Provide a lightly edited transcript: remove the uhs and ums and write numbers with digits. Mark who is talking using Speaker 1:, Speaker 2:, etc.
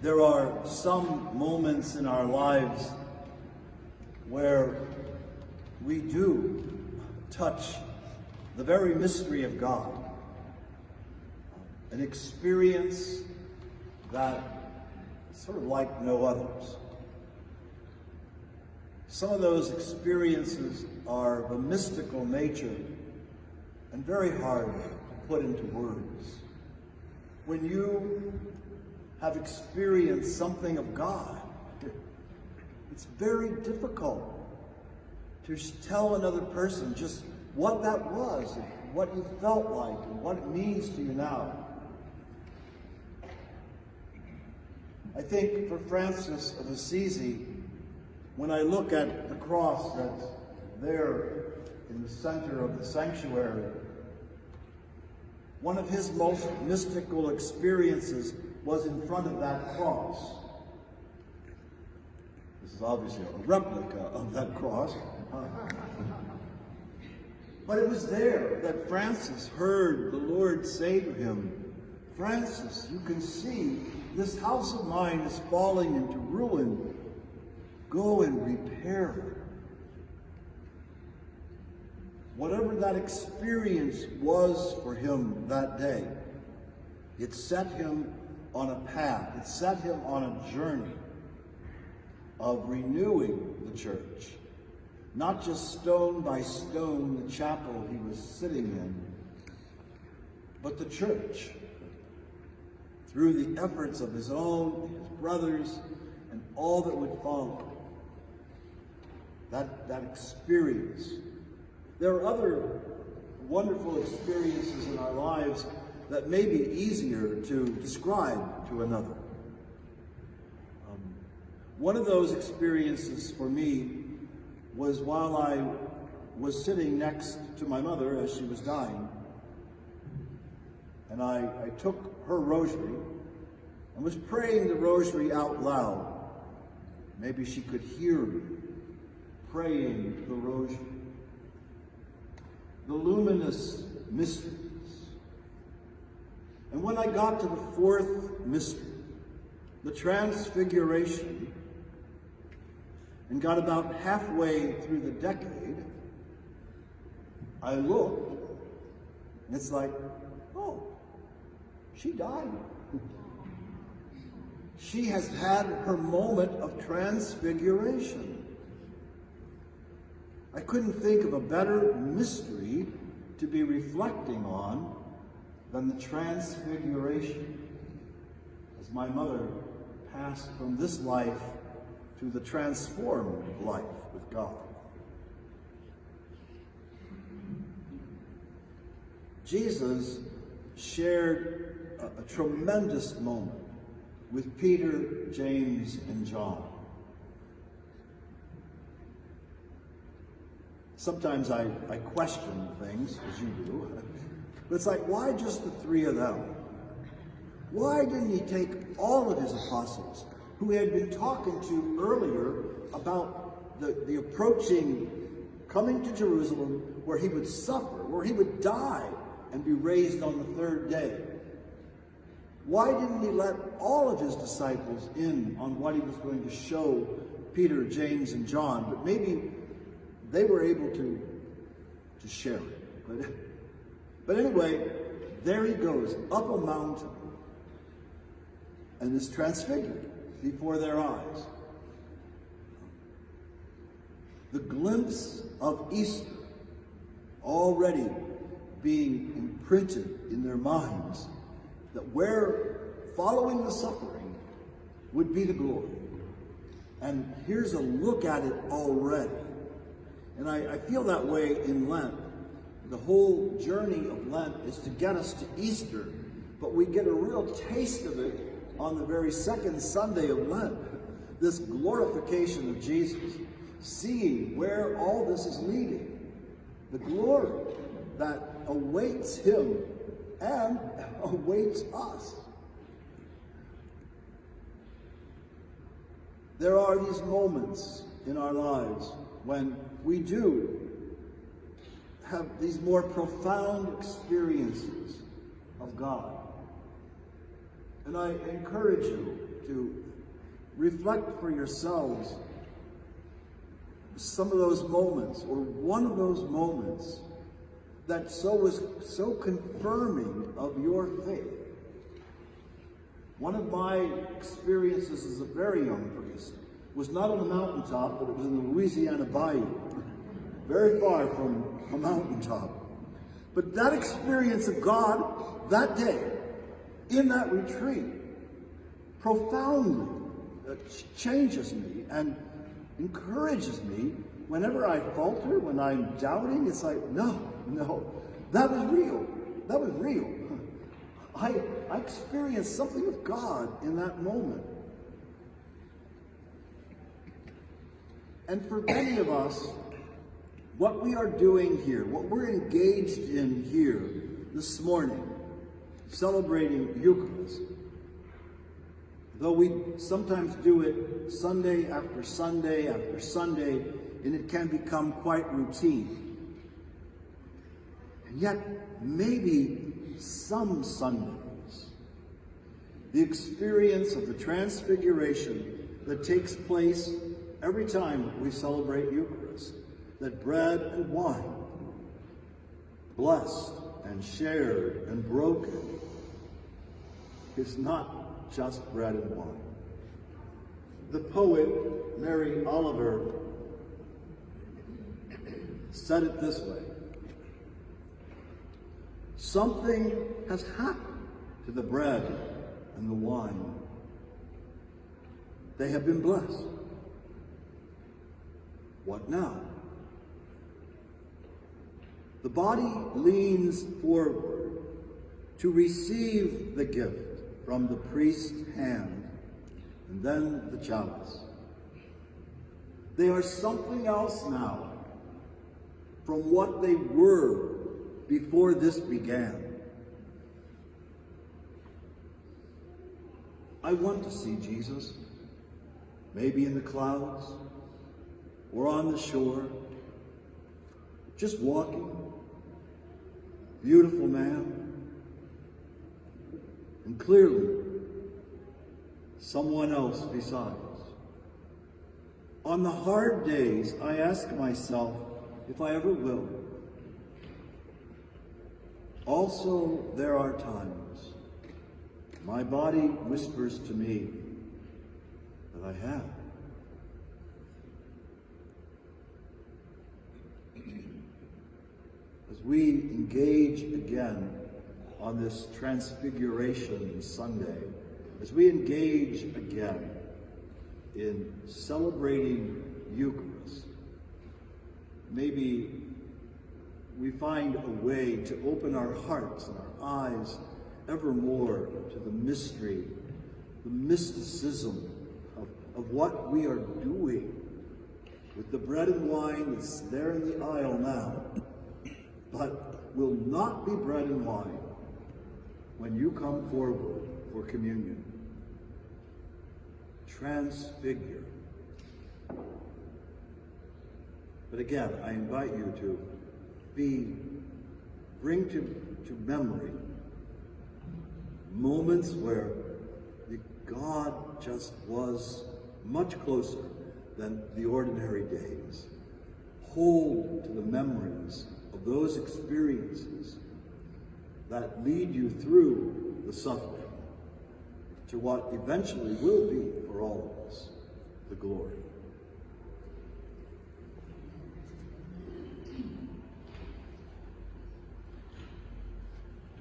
Speaker 1: There are some moments in our lives where we do touch the very mystery of God, an experience that is sort of like no others. Some of those experiences are of a mystical nature and very hard to put into words. When you have experienced something of God, it's very difficult to tell another person just what that was, and what you felt like, and what it means to you now. I think for Francis of Assisi, when I look at the cross that's there in the center of the sanctuary, one of his most mystical experiences was in front of that cross. This is obviously a replica of that cross. But it was there that Francis heard the Lord say to him, "Francis, you can see this house of mine is falling into ruin. Go and repair it." Whatever that experience was for him that day, it set him on a path. It set him on a journey of renewing the church. Not just stone by stone, the chapel he was sitting in, but the church. Through the efforts of his own, his brothers, and all that would follow. That experience. There are other wonderful experiences in our lives that may be easier to describe to another. One of those experiences for me was while I was sitting next to my mother as she was dying, and I took her rosary and was praying the rosary out loud. Maybe she could hear me praying the rosary. The luminous mysteries. And when I got to the fourth mystery, the Transfiguration, and got about halfway through the decade, I looked, and it's like, oh, she died. She has had her moment of transfiguration. I couldn't think of a better mystery to be reflecting on than the Transfiguration, as my mother passed from this life to the transformed life with God. Jesus shared a tremendous moment with Peter, James, and John. Sometimes I question things, as you do, but it's like, why just the three of them? Why didn't he take all of his apostles, who he had been talking to earlier about the approaching coming to Jerusalem, where he would suffer, where he would die and be raised on the third day? Why didn't he let all of his disciples in on what he was going to show Peter, James, and John? But maybe they were able to share it. But anyway, there he goes, up a mountain, and is transfigured before their eyes. The glimpse of Easter already being imprinted in their minds, that where following the suffering would be the glory. And here's a look at it already. And I feel that way in Lent. The whole journey of Lent is to get us to Easter, but we get a real taste of it on the very second Sunday of Lent. This glorification of Jesus, seeing where all this is leading, the glory that awaits him and awaits us. There are these moments in our lives when we do have these more profound experiences of God. And I encourage you to reflect for yourselves some of those moments, or one of those moments, that was so confirming of your faith. One of my experiences as a very young priest was not on a mountaintop, but it was in the Louisiana Bayou, very far from a mountaintop. But that experience of God that day, in that retreat, profoundly changes me and encourages me. Whenever I falter, when I'm doubting, it's like, no, that was real. That was real. I experienced something of God in that moment. And for many of us, what we are doing here, what we're engaged in here this morning, celebrating Eucharist, though we sometimes do it Sunday after Sunday after Sunday, and it can become quite routine. And yet, maybe some Sundays, the experience of the Transfiguration that takes place every time we celebrate Eucharist, that bread and wine, blessed and shared and broken, is not just bread and wine. The poet Mary Oliver said it this way: something has happened to the bread and the wine. They have been blessed. What now? The body leans forward to receive the gift from the priest's hand, and then the chalice. They are something else now from what they were before this began. I want to see Jesus, maybe in the clouds or on the shore, just walking, beautiful man, and clearly someone else besides. On the hard days, I ask myself if I ever will. Also, there are times my body whispers to me that I have. As we engage again on this Transfiguration Sunday, as we engage again in celebrating Eucharist, maybe we find a way to open our hearts and our eyes ever more to the mystery, the mysticism of what we are doing with the bread and wine that's there in the aisle now, but will not be bread and wine when you come forward for communion. Transfigure. But again, I invite you to bring to memory moments where God just was much closer than the ordinary days. Hold to the memories of those experiences that lead you through the suffering to what eventually will be for all of us, the glory.